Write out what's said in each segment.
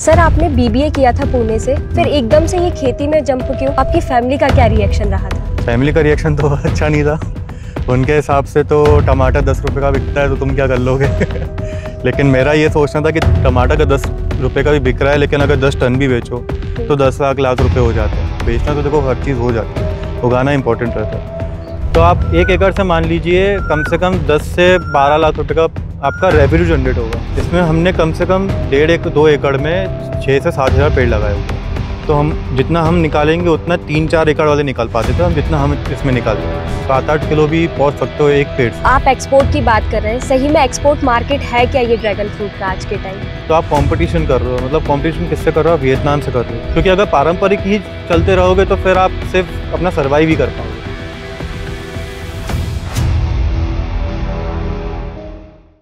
Sir आपने BBA किया था पुणे से, फिर एकदम से ये खेती में जंप क्यों? आपकी फैमिली का क्या रिएक्शन रहा था? फैमिली का रिएक्शन तो अच्छा नहीं था। उनके हिसाब से तो टमाटर 10 रुपये का बिकता है तो तुम क्या कर लोगे। लेकिन मेरा ये सोचना था कि टमाटर का 10 रुपये का भी बिक रहा है, लेकिन अगर 10 टन भी बेचो तो 10 लाख रुपए हो जाते हैं। बेचना तो देखो हर चीज़ हो जाती है, उगाना इंपॉर्टेंट रहता है। तो आप 1 एकड़ से मान लीजिए कम से कम 10 से 12 लाख रुपए का आपका रेवेन्यू जनरेट होगा। इसमें हमने कम से कम 1.5-2 एकड़ में 6 से 7 हज़ार पेड़ लगाए हुए। तो हम जितना हम निकालेंगे उतना 3-4 एकड़ वाले निकाल पाते थे हम, जितना हम इसमें निकालते हैं 7-8 किलो भी पहुंच सकते हो एक पेड़ से। आप एक्सपोर्ट की बात कर रहे हैं, सही में एक्सपोर्ट मार्केट है क्या ये ड्रैगन फ्रूट का आज के टाइम? तो आप कंपटीशन कर रहे हो, मतलब कंपटीशन किससे कर रहे हो? वियतनाम से कर रहे हो। क्योंकि अगर पारंपरिक ही चलते रहोगे तो फिर आप सिर्फ अपना सर्वाइव ही कर पाओगे।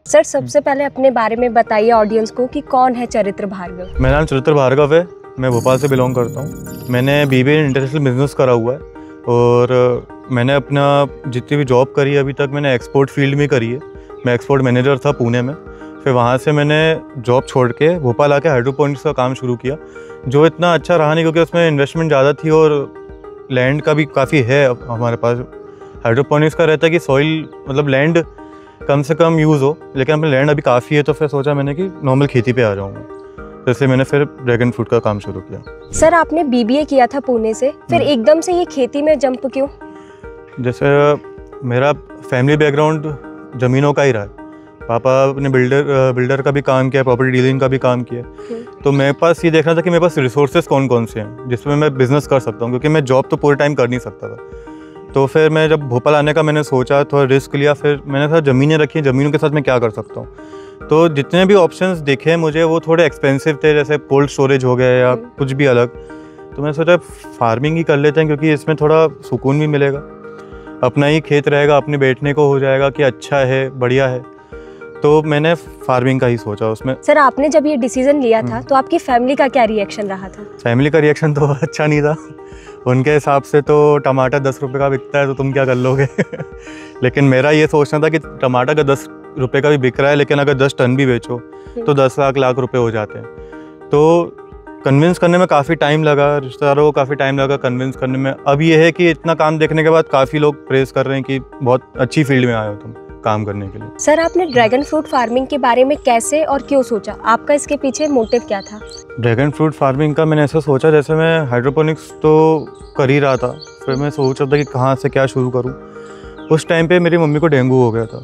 सर सबसे पहले अपने बारे में बताइए ऑडियंस को कि कौन है चरित्र भार्गव? मेरा नाम चरित्र भार्गव है, मैं भोपाल से बिलोंग करता हूँ। मैंने BBA इन इंटरनेशनल बिजनेस करा हुआ है और मैंने अपना जितनी भी जॉब करी है अभी तक मैंने एक्सपोर्ट फील्ड में करी है। मैं एक्सपोर्ट मैनेजर था पुणे में, फिर वहाँ से मैंने जॉब छोड़ के भोपाल आके हाइड्रोपोनिक्स का काम शुरू किया, जो इतना अच्छा रहा नहीं क्योंकि उसमें इन्वेस्टमेंट ज़्यादा थी और लैंड का भी काफ़ी है हमारे पास। हाइड्रोपोनिक्स का रहता है कि सॉइल मतलब लैंड कम से कम यूज़ हो, लेकिन अपने लैंड अभी काफ़ी है, तो फिर सोचा मैंने कि नॉर्मल खेती पे आ जाऊँगा। जैसे मैंने फिर ड्रैगन फ्रूट का काम शुरू किया। सर आपने BBA किया था पुणे से, फिर एकदम से ये खेती में जंप क्यों? जैसे मेरा फैमिली बैकग्राउंड ज़मीनों का ही रहा है। पापा ने बिल्डर का भी काम किया, प्रॉपर्टी डीलिंग का भी काम किया। तो मेरे पास ये देखना था कि मेरे पास रिसोर्सेज कौन कौन से हैं जिसमें मैं बिज़नेस कर सकता हूँ, क्योंकि मैं जॉब तो पूरे टाइम कर नहीं सकता था। तो फिर मैं जब भोपाल आने का मैंने सोचा, थोड़ा रिस्क लिया, फिर मैंने थोड़ा ज़मीनें रखी, ज़मीनों के साथ मैं क्या कर सकता हूँ। तो जितने भी ऑप्शंस दिखे मुझे वो थोड़े एक्सपेंसिव थे, जैसे कोल्ड स्टोरेज हो गया या कुछ भी अलग। तो मैंने सोचा फार्मिंग ही कर लेते हैं, क्योंकि इसमें थोड़ा सुकून भी मिलेगा, अपना ही खेत रहेगा, अपने बैठने को हो जाएगा कि अच्छा है, बढ़िया है। तो मैंने फार्मिंग का ही सोचा उसमें। सर आपने जब ये डिसीजन लिया था तो आपकी फैमिली का क्या रिएक्शन रहा था? फैमिली का रिएक्शन तो अच्छा नहीं था। उनके हिसाब से तो टमाटर 10 रुपये का बिकता है तो तुम क्या कर लोगे। लेकिन मेरा ये सोचना था कि टमाटर का 10 रुपये का भी बिक रहा है, लेकिन अगर 10 टन भी बेचो तो 10 लाख रुपए हो जाते हैं। तो कन्विंस करने में काफ़ी टाइम लगा, रिश्तेदारों को काफ़ी टाइम लगा कन्विंस करने में। अब ये है कि इतना काम देखने के बाद काफ़ी लोग प्रेज़ कर रहे हैं कि बहुत अच्छी फील्ड में आए हो तुम काम करने के लिए। सर आपने ड्रैगन फ्रूट फार्मिंग के बारे में कैसे और क्यों सोचा? आपका इसके पीछे मोटिव क्या था? ड्रैगन फ्रूट फार्मिंग का मैंने ऐसा सोचा, जैसे मैं हाइड्रोपोनिक्स तो कर ही रहा था, फिर मैं सोच रहा था कि कहाँ से क्या शुरू करूँ। उस टाइम पे मेरी मम्मी को डेंगू हो गया था,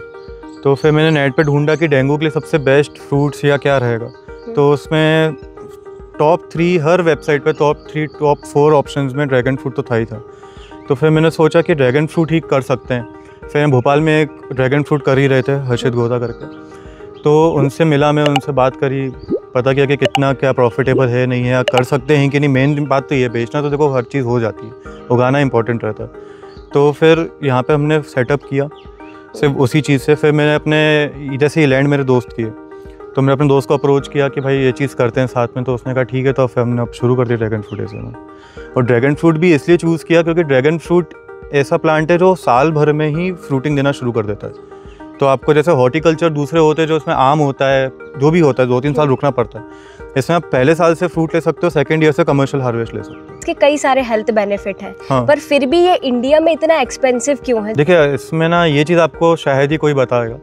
तो फिर मैंने नेट पे ढूंढा कि डेंगू के लिए सबसे बेस्ट फ्रूट्स या क्या रहेगा। तो उसमें टॉप 3 हर वेबसाइट पे टॉप 4 ऑप्शंस में ड्रैगन फ्रूट तो था ही था। तो फिर मैंने सोचा कि ड्रैगन फ्रूट ही कर सकते हैं। फिर भोपाल में एक ड्रैगन फ्रूट कर ही रहे थे, हर्षित गोदा करके, तो उनसे मिला, मैं उनसे बात करी, पता किया कि कितना क्या प्रॉफिटेबल है, नहीं है, कर सकते हैं कि नहीं। मेन बात तो ये, बेचना तो देखो हर चीज़ हो जाती है, उगाना इंपॉर्टेंट रहता है। तो फिर यहाँ पे हमने सेटअप किया सिर्फ उसी चीज़ से। फिर मैंने अपने जैसे ये लैंड मेरे दोस्त किए, तो मैंने अपने दोस्त को अप्रोच किया कि भाई ये चीज़ करते हैं साथ में, तो उसने कहा ठीक है। तो फिर हमने अब शुरू कर दिया ड्रैगन फ्रूट ऐसे में। और ड्रैगन फ्रूट भी इसलिए चूज़ किया क्योंकि ड्रैगन फ्रूट ऐसा प्लांट है जो साल भर में ही फ्रूटिंग देना शुरू कर देता है। तो आपको जैसे हॉर्टिकल्चर दूसरे होते हैं जो उसमें आम होता है, जो भी होता है 2-3 साल रुकना पड़ता है, इसमें आप पहले साल से फ्रूट ले सकते हो, सेकंड ईयर से कमर्शियल हार्वेस्ट ले सकते हो। इसके कई सारे हेल्थ बेनिफिट हैं। हाँ। पर फिर भी ये इंडिया में इतना एक्सपेंसिव क्यों है? देखिए इसमें ना ये चीज़ आपको शायद ही कोई बताएगा,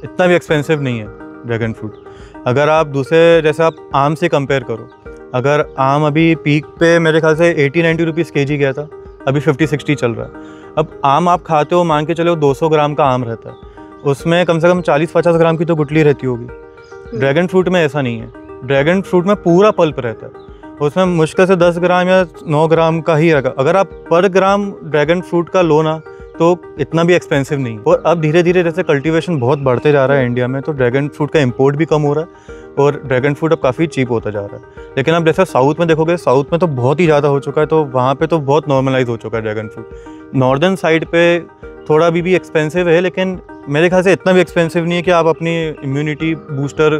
इतना भी एक्सपेंसिव नहीं है ड्रैगन फ्रूट। अगर आप दूसरे जैसे आप आम से कंपेयर करो, अगर आम अभी पीक पे मेरे ख्याल से 80-90 रुपीज़ kg गया था, अभी 50-60 चल रहा है। अब आम आप खाते हो, मान के चलो 200 ग्राम का आम रहता है, उसमें कम से कम 40-50 ग्राम की तो गुठली रहती होगी। ड्रैगन फ्रूट में ऐसा नहीं है, ड्रैगन फ्रूट में पूरा पल्प रहता है, उसमें मुश्किल से 10 ग्राम या 9 ग्राम का ही रहेगा। अगर आप पर ग्राम ड्रैगन फ्रूट का लो ना तो इतना भी एक्सपेंसिव नहीं। और अब धीरे धीरे जैसे कल्टीवेशन बहुत बढ़ते जा रहा है इंडिया में, तो ड्रैगन फ्रूट का इंपोर्ट भी कम हो रहा है और ड्रैगन फ्रूट अब काफ़ी चीप होता जा रहा है। लेकिन अब जैसे साउथ में देखोगे, साउथ में तो बहुत ही ज़्यादा हो चुका है, तो वहाँ पे तो बहुत नॉर्मलाइज हो चुका है ड्रैगन फ्रूट। नॉर्दर्न साइड पे थोड़ा भी एक्सपेंसिव है, लेकिन मेरे ख्याल से इतना भी एक्सपेंसिव नहीं है कि आप अपनी इम्यूनिटी बूस्टर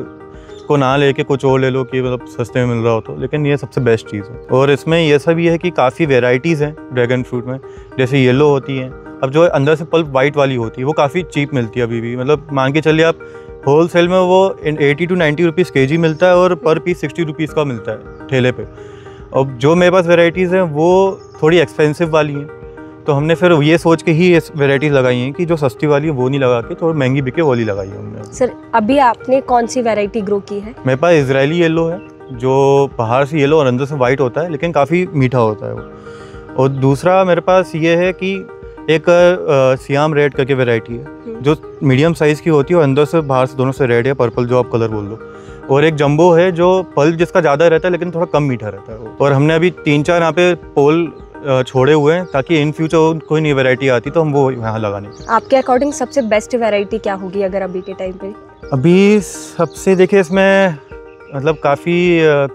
को ना लेके कुछ और ले लो कि मतलब सस्ते में मिल रहा हो तो। लेकिन ये सबसे बेस्ट चीज़ है। और इसमें ये सब ये है कि काफ़ी वेराइटीज़ हैं ड्रैगन फ्रूट में, जैसे येलो होती हैं, अब जो अंदर से पल्प वाइट वाली होती है वो काफ़ी चीप मिलती है अभी भी। मतलब मान के चलिए आप होल सेल में वो 80 to 90 रुपीज़ kg मिलता है और पर पीस 60 रुपीज़ का मिलता है ठेले पे। अब जो मेरे पास वेराइटीज़ हैं वो थोड़ी एक्सपेंसिव वाली हैं, तो हमने फिर ये सोच के ही ये वेराइटीज़ लगाई हैं कि जो सस्ती वाली है वो नहीं लगा के थोड़ी महंगी बिके वाली लगाई है हमने। सर अभी आपने कौन सी वैरायटी ग्रो की है? मेरे पास इजरायली येलो है, जो बाहर से येलो और अंदर से वाइट होता है, लेकिन काफ़ी मीठा होता है वो। और दूसरा मेरे पास ये है कि एक सियाम रेड करके वैरायटी है जो मीडियम साइज़ की होती है और अंदर से बाहर से दोनों से रेड या पर्पल, जो आप कलर बोल दो। और एक जंबो है जो पल्प जिसका ज़्यादा रहता है लेकिन थोड़ा कम मीठा रहता है वो। और हमने अभी 3-4 यहाँ पे पोल छोड़े हुए हैं ताकि इन फ्यूचर कोई नई वैरायटी आती तो हम वो यहाँ लगाने। आपके अकॉर्डिंग सबसे बेस्ट वैरायटी क्या होगी अगर अभी के टाइम पे? अभी सबसे देखिए इसमें मतलब काफ़ी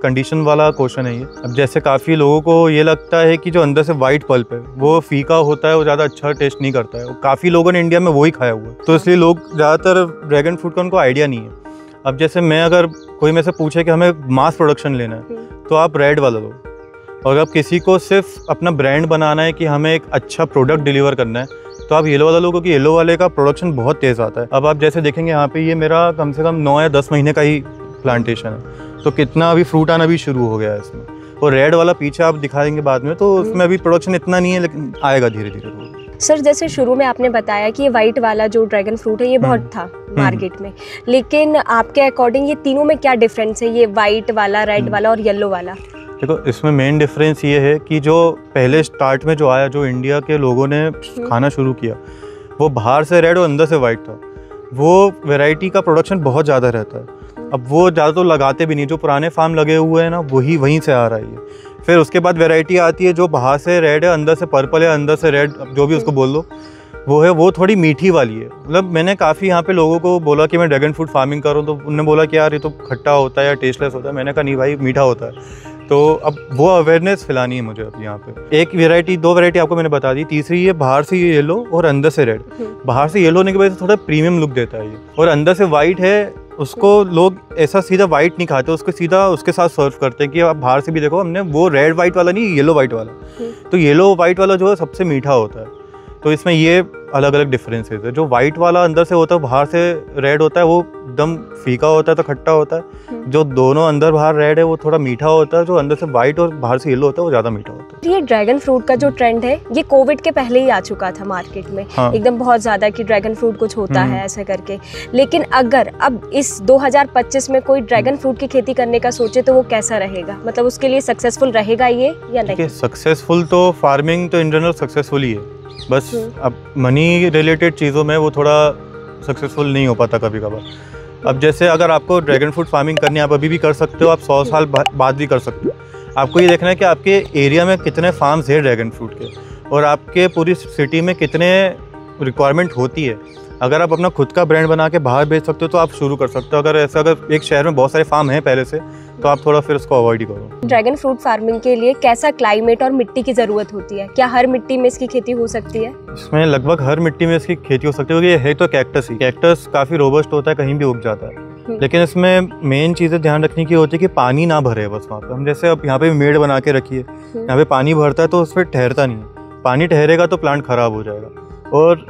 कंडीशन वाला क्वेश्चन है ये। अब जैसे काफ़ी लोगों को ये लगता है कि जो अंदर से वाइट पल्प है वो फीका होता है, वो ज़्यादा अच्छा टेस्ट नहीं करता है। काफ़ी लोगों ने इंडिया में वही खाया हुआ है, तो इसलिए लोग ज़्यादातर ड्रैगन फ्रूट का उनको आइडिया नहीं है। अब जैसे मैं अगर कोई मेरे से पूछे कि हमें मास प्रोडक्शन लेना है तो आप रेड वाला लो, और अगर किसी को सिर्फ अपना ब्रांड बनाना है कि हमें एक अच्छा प्रोडक्ट डिलीवर करना है तो आप येलो वाला लो, क्योंकि येलो वाले का प्रोडक्शन बहुत तेज़ आता है। अब आप जैसे देखेंगे यहाँ पे ये मेरा कम से कम 9 या 10 महीने का ही प्लांटेशन है, तो कितना अभी फ्रूट आना भी शुरू हो गया है इसमें। और रेड वाला पीछे आप दिखाएंगे बाद में, तो उसमें अभी प्रोडक्शन इतना नहीं है लेकिन आएगा धीरे धीरे। सर जैसे शुरू में आपने बताया कि ये वाइट वाला जो ड्रैगन फ्रूट है ये बहुत था मार्केट में, लेकिन आपके अकॉर्डिंग ये तीनों में क्या डिफरेंस है, ये वाइट वाला, रेड वाला और येलो वाला? देखो इसमें मेन डिफरेंस ये है कि जो पहले स्टार्ट में जो आया, जो इंडिया के लोगों ने खाना शुरू किया, वो बाहर से रेड और अंदर से वाइट था। वो वैरायटी का प्रोडक्शन बहुत ज़्यादा रहता है। अब वो ज़्यादा तो लगाते भी नहीं, जो पुराने फार्म लगे हुए हैं ना वही वहीं से आ रहा है ये। फिर उसके बाद वैरायटी आती है जो बाहर से रेड है, अंदर से पर्पल है, अंदर से रेड, जो भी उसको बोल दो वो है, वो थोड़ी मीठी वाली है। मतलब मैंने काफ़ी यहाँ पे लोगों को बोला कि मैं ड्रैगन फ्रूट फार्मिंग करूँ, तो उन्होंने बोला कि यार ये तो खट्टा होता है या टेस्टलेस होता है। मैंने कहा नहीं भाई, मीठा होता है। तो अब वो अवेयरनेस फैलानी है मुझे अब यहाँ पे। एक वैरायटी, 2 वैरायटी आपको मैंने बता दी, तीसरी ये बाहर से ये येलो और अंदर से रेड। बाहर से येलो होने की वजह से थोड़ा प्रीमियम लुक देता है ये, और अंदर से वाइट है, उसको लोग ऐसा सीधा वाइट नहीं खाते, उसको सीधा उसके साथ सर्व करते हैं कि आप बाहर से भी देखो, हमने वो रेड वाइट वाला नहीं, येलो वाइट वाला। तो येलो वाइट वाला जो है सबसे मीठा होता है। तो इसमें ये अलग अलग डिफरेंसेस है। जो वाइट वाला अंदर से होता है, बाहर से रेड होता है, वो एकदम फीका होता है तो खट्टा होता है। जो दोनों अंदर बाहर रेड है वो थोड़ा मीठा होता है, जो अंदर से वाइट और बाहर से येलो होता है वो ज़्यादा मीठा होता है। ये ड्रैगन फ्रूट का जो ट्रेंड है ये कोविड के पहले ही आ चुका था मार्केट में। हाँ। एकदम बहुत ज़्यादा कि ड्रैगन फ्रूट कुछ होता है ऐसे करके। लेकिन अगर अब इस 2025 में कोई ड्रैगन फ्रूट की खेती करने का सोचे तो वो कैसा रहेगा, मतलब उसके लिए सक्सेसफुल रहेगा ये या नहीं? सक्सेसफुल तो फार्मिंग तो इन जनरल सक्सेसफुल ही है, बस अब मनी रिलेटेड चीज़ों में वो थोड़ा सक्सेसफुल नहीं हो पाता कभी कभार। अब जैसे अगर आपको ड्रैगन फ्रूट फार्मिंग करनी है, आप अभी भी कर सकते हो, आप 100 साल बाद भी कर सकते हो। आपको ये देखना है कि आपके एरिया में कितने फार्म्स है ड्रैगन फ्रूट के, और आपके पूरी सिटी में कितने रिक्वायरमेंट होती है। अगर आप अपना खुद का ब्रांड बना के बाहर बेच सकते हो तो आप शुरू कर सकते हो। अगर एक शहर में बहुत सारे फार्म हैं पहले से, तो आप थोड़ा फिर उसको अवॉइड ही करो। ड्रैगन फ्रूट फार्मिंग के लिए कैसा क्लाइमेट और मिट्टी की ज़रूरत होती है? क्या हर मिट्टी में इसकी खेती हो सकती है? इसमें लगभग हर मिट्टी में इसकी खेती हो सकती है, क्योंकि ये है तो कैक्टस ही। कैक्टस काफ़ी रोबस्ट होता है, कहीं भी उग जाता है। लेकिन इसमें मेन चीज़ें ध्यान रखने की होती है कि पानी ना भरे बस वहाँ पे। हम जैसे अब यहाँ पे मेड़ बना के रखिए, यहाँ पे पानी भरता है तो उस पर ठहरता नहीं है। पानी ठहरेगा तो प्लांट खराब हो जाएगा। और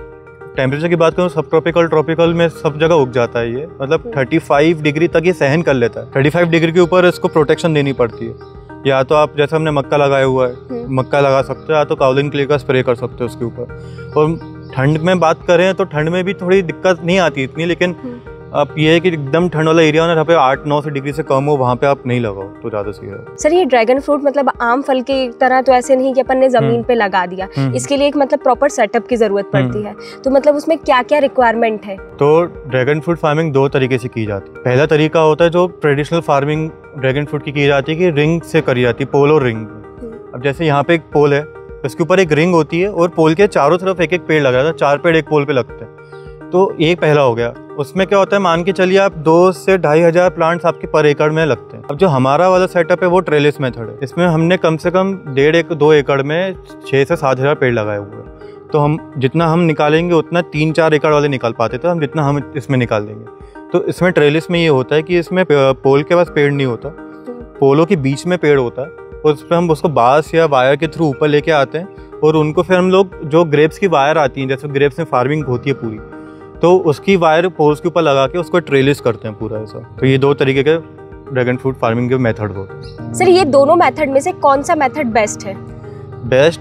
टेम्परेचर की बात करूँ, सब ट्रॉपिकल ट्रॉपिकल में सब जगह उग जाता है ये। मतलब 35 डिग्री तक ये सहन कर लेता है। 35 डिग्री के ऊपर इसको प्रोटेक्शन देनी पड़ती है। या तो आप जैसे हमने मक्का लगाया हुआ है, मक्का लगा सकते हो, या तो काउलिन क्ले का स्प्रे कर सकते हो उसके ऊपर। और ठंड में बात करें तो ठंड में भी थोड़ी दिक्कत नहीं आती इतनी, लेकिन आप ये है कि एकदम ठंड वाला एरिया हो ना, जहाँ पे 8-9 डिग्री से कम हो, वहाँ पे आप नहीं लगाओ तो ज़्यादा सही है। सर ये ड्रैगन फ्रूट मतलब आम फल की तरह तो ऐसे नहीं कि अपन ने जमीन पे लगा दिया, इसके लिए एक मतलब प्रॉपर सेटअप की जरूरत पड़ती है। तो मतलब उसमें क्या क्या रिक्वायरमेंट है? तो ड्रैगन फ्रूट फार्मिंग 2 तरीके से की जाती है। पहला तरीका होता है जो ट्रेडिशनल फार्मिंग ड्रैगन फ्रूट की जाती है कि रिंग से करी जाती है, पोल और रिंग। अब जैसे यहाँ पे एक पोल है, उसके ऊपर एक रिंग होती है और पोल के चारों तरफ एक एक पेड़ लगा था। 4 पेड़ एक पोल पे लगते हैं। तो एक पहला हो गया। उसमें क्या होता है, मान के चलिए आप 2 से 2,500 प्लांट्स आपके पर एकड़ में लगते हैं। अब जो हमारा वाला सेटअप है वो ट्रेलिस मेथड है। इसमें हमने कम से कम 1.5-2 एकड़ में 6 से 7,000 पेड़ लगाए हुए हैं। तो हम जितना हम निकालेंगे उतना 3-4 एकड़ वाले निकाल पाते थे, हम जितना हम इसमें निकाल देंगे। तो इसमें ट्रेलिस में ये होता है कि इसमें पोल के पास पेड़ नहीं होता, पोलों के बीच में पेड़ होता है, और उस पर हम उसको बांस या वायर के थ्रू ऊपर लेके आते हैं। और उनको फिर हम लोग जो ग्रेप्स की वायर आती हैं, जैसे ग्रेप्स में फार्मिंग होती है पूरी, तो उसकी वायर पोल्स के ऊपर लगा के उसको ट्रेलिस करते हैं पूरा ऐसा। तो ये 2 तरीके के ड्रैगन फ्रूट फार्मिंग के मेथड होते हैं। सर ये दोनों मेथड में से कौन सा मेथड बेस्ट है? बेस्ट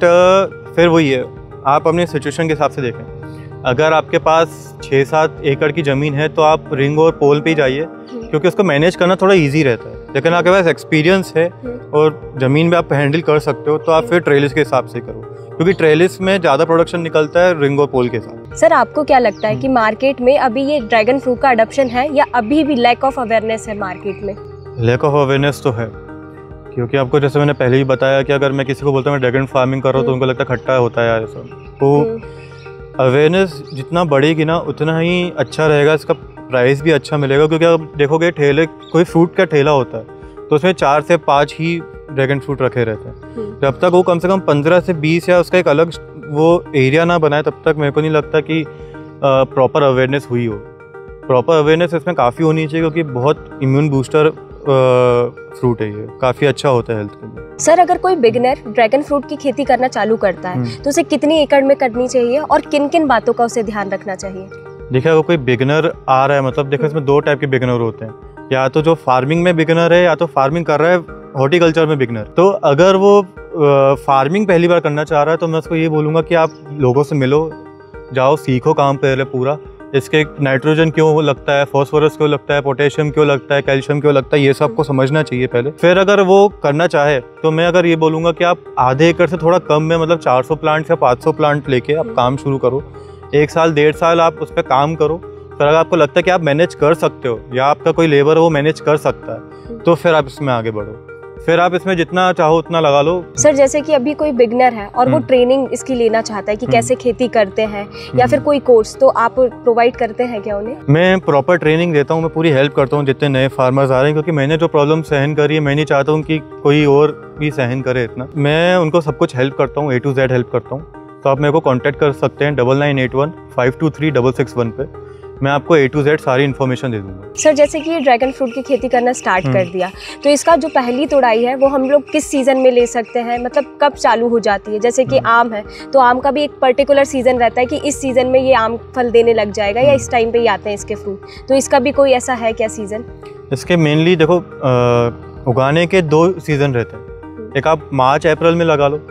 फिर वही है, आप अपने सिचुएशन के हिसाब से देखें। अगर आपके पास 6-7 एकड़ की ज़मीन है तो आप रिंग और पोल पे ही जाइए, क्योंकि उसको मैनेज करना थोड़ा इजी रहता है। लेकिन आपके पास एक्सपीरियंस है और ज़मीन में आप हैंडल कर सकते हो तो आप फिर ट्रेलिस के हिसाब से करो, क्योंकि ट्रेलिस में ज़्यादा प्रोडक्शन निकलता है रिंग और पोल के साथ। सर आपको क्या लगता है कि मार्केट में अभी ये ड्रैगन फ्रूट का अडॉप्शन है या अभी भी लैक ऑफ अवेयरनेस है मार्केट में? लैक ऑफ अवेयरनेस तो है, क्योंकि आपको जैसे मैंने पहले ही बताया कि अगर मैं किसी को बोलता हूँ मैं ड्रैगन फार्मिंग कर रहा हूँ तो उनको लगता है खट्टा होता है यार ये सब। तो अवेयरनेस जितना बढ़ेगी ना उतना ही अच्छा रहेगा, इसका प्राइस भी अच्छा मिलेगा। क्योंकि आप देखोगे ठेले, कोई फ्रूट का ठेला होता है तो उसमें 4 से 5 ही ड्रैगन फ्रूट रखे रहते हैं। जब तक वो कम से कम 15 से 20 या उसका एक अलग वो एरिया ना बनाए तब तक मेरे को नहीं लगता कि प्रॉपर अवेयरनेस हुई हो। प्रॉपर अवेयरनेस इसमें काफ़ी होनी चाहिए, क्योंकि बहुत इम्यून बूस्टर फ्रूट है, ये काफ़ी अच्छा होता है हेल्थ के लिए। सर अगर कोई बिगिनर ड्रैगन फ्रूट की खेती करना चालू करता है तो उसे कितनी एकड़ में करनी चाहिए और किन किन बातों का उसे ध्यान रखना चाहिए? देखिए, अगर कोई बिगिनर आ रहा है, मतलब देखो इसमें 2 टाइप के बिगिनर होते हैं, या तो जो फार्मिंग में बिगिनर है या तो फार्मिंग कर रहा है हॉर्टिकल्चर में बिगिनर। तो अगर वो फार्मिंग पहली बार करना चाह रहा है तो मैं उसको ये बोलूँगा कि आप लोगों से मिलो, जाओ सीखो काम पहले पूरा। इसके नाइट्रोजन क्यों लगता है, फास्फोरस क्यों लगता है, पोटेशियम क्यों लगता है, कैल्शियम क्यों लगता है, ये सब को समझना चाहिए पहले। फिर अगर वो करना चाहे तो मैं अगर ये बोलूँगा कि आप आधे एकड़ से थोड़ा कम में, मतलब 400 प्लांट या 500 प्लांट लेके आप काम शुरू करो। 1 साल 1.5 साल आप उस पर काम करो। फिर अगर आपको लगता है कि आप मैनेज कर सकते हो या आपका कोई लेबर वो मैनेज कर सकता है तो फिर आप इसमें आगे बढ़ो। फिर आप इसमें जितना चाहो उतना लगा लो। सर जैसे कि अभी कोई बिगनर है और वो ट्रेनिंग इसकी लेना चाहता है कि कैसे खेती करते हैं या फिर कोई कोर्स, तो आप प्रोवाइड करते हैं क्या उन्हें? मैं प्रॉपर ट्रेनिंग देता हूँ, मैं पूरी हेल्प करता हूँ जितने नए फार्मर्स आ रहे हैं, क्योंकि मैंने जो प्रॉब्लम सहन करी है मैं नहीं चाहता हूँ कि कोई और भी सहन करे इतना। मैं उनको सब कुछ हेल्प करता हूँ, A to Z हेल्प करता हूँ। तो आप मेरे को कॉन्टैक्ट कर सकते हैं 9981 523 661 पे। मैं आपको A to Z सारी इन्फॉर्मेशन दे दूंगा। सर जैसे कि ये ड्रैगन फ्रूट की खेती करना स्टार्ट कर दिया तो इसका जो पहली तोड़ाई है वो हम लोग किस सीज़न में ले सकते हैं, मतलब कब चालू हो जाती है? जैसे कि आम है तो आम का भी एक पर्टिकुलर सीज़न रहता है कि इस सीज़न में ये आम फल देने लग जाएगा या इस टाइम पे ही आते हैं इसके फ्रूट, तो इसका भी कोई ऐसा है क्या सीज़न? इसके मेनली देखो उगाने के 2 सीज़न रहते हैं। एक आप मार्च अप्रैल में लगा लो,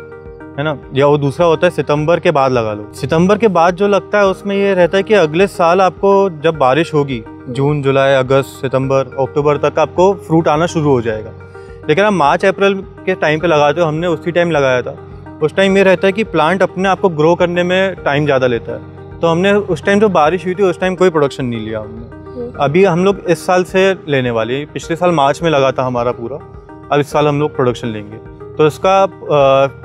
है ना, या वो दूसरा होता है सितंबर के बाद लगा लो। सितंबर के बाद जो लगता है उसमें ये रहता है कि अगले साल आपको जब बारिश होगी, जून जुलाई अगस्त सितंबर अक्टूबर तक आपको फ्रूट आना शुरू हो जाएगा। लेकिन आप मार्च अप्रैल के टाइम पे लगाते हो, हमने उसी टाइम लगाया था। उस टाइम ये रहता है कि प्लांट अपने आप को ग्रो करने में टाइम ज़्यादा लेता है, तो हमने उस टाइम जो बारिश हुई थी उस टाइम कोई प्रोडक्शन नहीं लिया हमने। अभी हम लोग इस साल से लेने वाले, पिछले साल मार्च में लगा था हमारा पूरा, अब इस साल हम लोग प्रोडक्शन लेंगे। तो इसका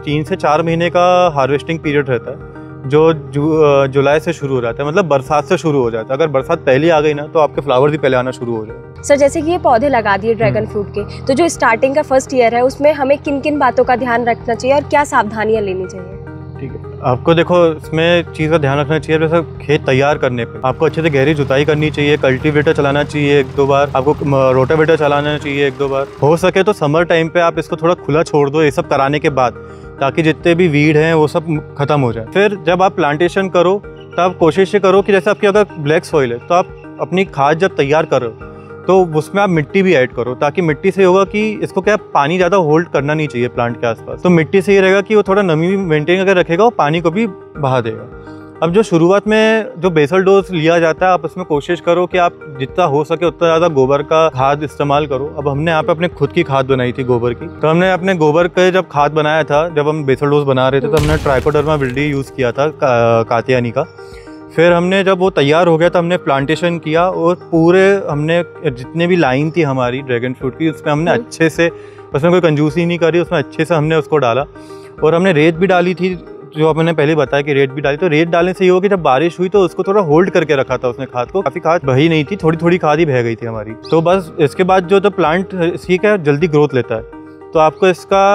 3 से 4 महीने का हार्वेस्टिंग पीरियड रहता है, जो जुलाई से शुरू हो जाता है, मतलब बरसात से शुरू हो जाता है। अगर बरसात पहले आ गई ना तो आपके फ्लावर्स भी पहले आना शुरू हो जाए। सर जैसे कि ये पौधे लगा दिए ड्रैगन फ्रूट के, तो जो स्टार्टिंग का फर्स्ट ईयर है उसमें हमें किन किन बातों का ध्यान रखना चाहिए और क्या सावधानियां लेनी चाहिए? ठीक है, आपको देखो इसमें चीज़ का ध्यान रखना चाहिए, जैसे खेत तैयार करने पे आपको अच्छे से गहरी जुताई करनी चाहिए, कल्टीवेटर चलाना चाहिए 1-2 बार, आपको रोटावेटर चलाना चाहिए 1-2 बार। हो सके तो समर टाइम पे आप इसको थोड़ा खुला छोड़ दो ये सब कराने के बाद, ताकि जितने भी वीड हैं वो सब खत्म हो जाए। फिर जब आप प्लांटेशन करो तब कोशिश ये करो कि जैसे आपकी अगर ब्लैक सॉइल है तो आप अपनी खाद जब तैयार करो तो उसमें आप मिट्टी भी ऐड करो, ताकि मिट्टी से होगा कि इसको क्या पानी ज़्यादा होल्ड करना नहीं चाहिए प्लांट के आसपास। तो मिट्टी से ये रहेगा कि वो थोड़ा नमी भी मेंटेन करके रखेगा, वो पानी को भी बहा देगा। अब जो शुरुआत में जो बेसल डोज लिया जाता है, आप उसमें कोशिश करो कि आप जितना हो सके उतना ज़्यादा गोबर का खाद इस्तेमाल करो। अब हमने यहाँ पे अपने खुद की खाद बनाई थी गोबर की, तो हमने अपने गोबर का जब खाद बनाया था, जब हम बेसल डोज बना रहे थे तो हमने ट्राइकोडर्मा विल्डी यूज़ किया था कातियानी का। फिर हमने जब वो तैयार हो गया तो हमने प्लांटेशन किया और पूरे हमने जितने भी लाइन थी हमारी ड्रैगन फ्रूट की उसमें हमने अच्छे से, उसमें कोई कंजूसी नहीं करी, उसमें अच्छे से हमने उसको डाला। और हमने रेत भी डाली थी, जो आपने पहले बताया कि रेत भी डाली। तो रेत डालने से ये हो कि जब बारिश हुई तो उसको थोड़ा होल्ड करके रखा था उसने खाद को, काफ़ी खाद बही नहीं थी, थोड़ी थोड़ी खाद ही बह गई थी हमारी। तो बस इसके बाद जो प्लांट ठीक है जल्दी ग्रोथ लेता है, तो आपको इसका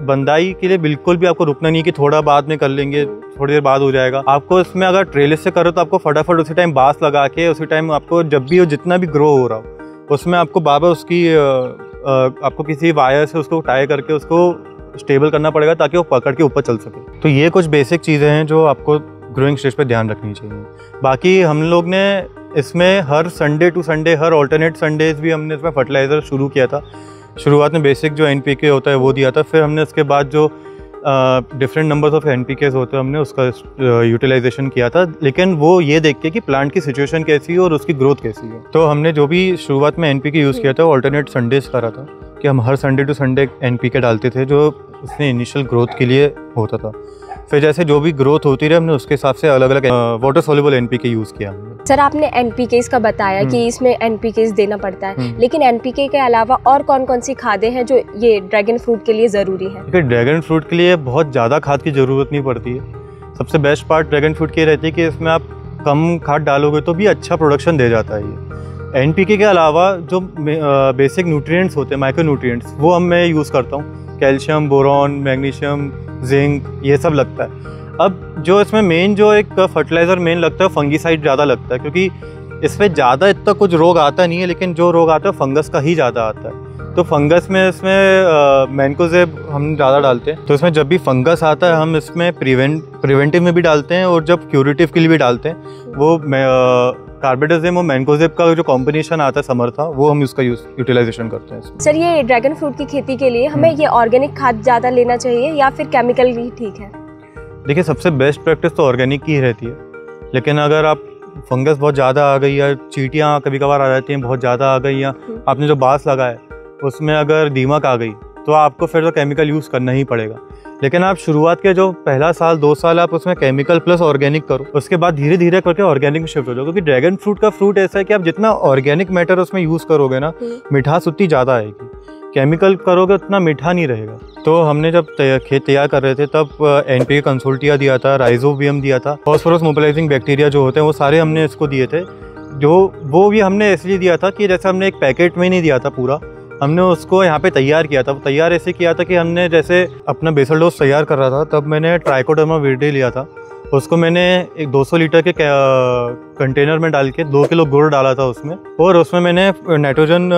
बंदाई के लिए बिल्कुल भी आपको रुकना नहीं कि थोड़ा बाद में कर लेंगे, थोड़ी देर बाद हो जाएगा। आपको इसमें अगर ट्रेलिस से करो तो आपको फटाफट उसी टाइम बांस लगा के उसी टाइम आपको जब भी जितना भी ग्रो हो रहा हो उसमें आपको बाबा उसकी आपको किसी वायर से उसको टाई करके उसको स्टेबल करना पड़ेगा ताकि वो पकड़ के ऊपर चल सके। तो ये कुछ बेसिक चीज़ें हैं जो आपको ग्रोइंग स्टेज पे ध्यान रखनी चाहिए। बाकी हम लोग ने इसमें हर संडे टू संडे, हर ऑल्टरनेट संडेज भी हमने इसमें फर्टिलाइज़र शुरू किया था। शुरुआत में बेसिक जो NPK होता है वो दिया था, फिर हमने उसके बाद जो डिफरेंट नंबर्स ऑफ NPKs होते हैं हमने उसका यूटिलाइजेशन किया था, लेकिन वो ये देख के कि प्लांट की सिचुएशन कैसी है और उसकी ग्रोथ कैसी है। तो हमने जो भी शुरुआत में NPK यूज़ किया था वो ऑल्टरनेट संडेज करा था कि हम हर संडे टू संडे NPK डालते थे जो उसने इनिशियल ग्रोथ के लिए होता था। फिर जैसे जो भी ग्रोथ होती रही हमने उसके हिसाब से अलग अलग वाटर सॉल्युबल NPK यूज़ किया हमने। सर आपने NPKs का बताया कि इसमें NPKs देना पड़ता है, लेकिन NPK के अलावा और कौन कौन सी खादें हैं जो ये ड्रैगन फ्रूट के लिए ज़रूरी है? देखिए, ड्रैगन फ्रूट के लिए बहुत ज़्यादा खाद की ज़रूरत नहीं पड़ती है। सबसे बेस्ट पार्ट ड्रैगन फ्रूट की रहती है कि इसमें आप कम खाद डालोगे तो भी अच्छा प्रोडक्शन दे जाता है ये। NPK के अलावा जो बेसिक न्यूट्रिएंट्स होते हैं, माइक्रो न्यूट्रिएंट्स, वो मैं यूज़ करता हूँ। कैल्शियम, बोरॉन, मैग्नीशियम, जिंक, ये सब लगता है। अब जो इसमें मेन जो एक फर्टिलाइज़र मेन लगता है फंगीसाइड ज़्यादा लगता है, क्योंकि इसमें ज़्यादा इतना कुछ रोग आता नहीं है, लेकिन जो रोग आता है फंगस का ही ज़्यादा आता है। तो फंगस में इसमें मैनकोजेब हम ज़्यादा डालते हैं। तो इसमें जब भी फंगस आता है हम इसमें प्रिवेंटिव में भी डालते हैं और जब क्यूरेटिव के लिए भी डालते हैं। वो कार्बेडाजिम और मैनकोजेब का जो कॉम्बिनेशन आता है समर्था, वो हम उसका यूटिलाइजेशन करते हैं। सर ये ड्रैगन फ्रूट की खेती के लिए हमें ये ऑर्गेनिक खाद ज़्यादा लेना चाहिए या फिर केमिकल ही ठीक है? देखिए, सबसे बेस्ट प्रैक्टिस तो ऑर्गेनिक की ही रहती है, लेकिन अगर आप फंगस बहुत ज़्यादा आ गई या चींटियाँ कभी कभार आ जाती हैं बहुत ज़्यादा आ गई, या आपने जो बांस लगाया उसमें अगर दीमक आ गई तो आपको फिर तो केमिकल यूज़ करना ही पड़ेगा। लेकिन आप शुरुआत के जो पहला साल 2 साल आप उसमें केमिकल प्लस ऑर्गेनिक करो, उसके बाद धीरे धीरे करके ऑर्गेनिक में शिफ्ट हो जाओ। क्योंकि ड्रैगन फ्रूट का फ्रूट ऐसा है कि आप जितना ऑर्गेनिक मैटर उसमें यूज़ करोगे ना, मिठास उतनी ज़्यादा आएगी। केमिकल करोगे उतना मीठा नहीं रहेगा। तो हमने जब खेत तैयार कर रहे थे तब NPK कंसोल्टिया दिया था, राइजोबियम दिया था, फॉस्फोरस मोबिलाइजिंग बैक्टीरिया जो होते हैं वो सारे हमने इसको दिए थे। वो भी हमने इसलिए दिया था कि जैसे हमने एक पैकेट में नहीं दिया था पूरा, हमने उसको यहाँ पे तैयार किया था। वो तैयार ऐसे किया था कि हमने जैसे अपना बेसल डोज तैयार कर रहा था तब मैंने ट्राइकोडर्मा विरिडी लिया था। उसको मैंने एक 200 लीटर के कंटेनर में डाल के 2 किलो गुड़ डाला था उसमें, और उसमें मैंने nitrogen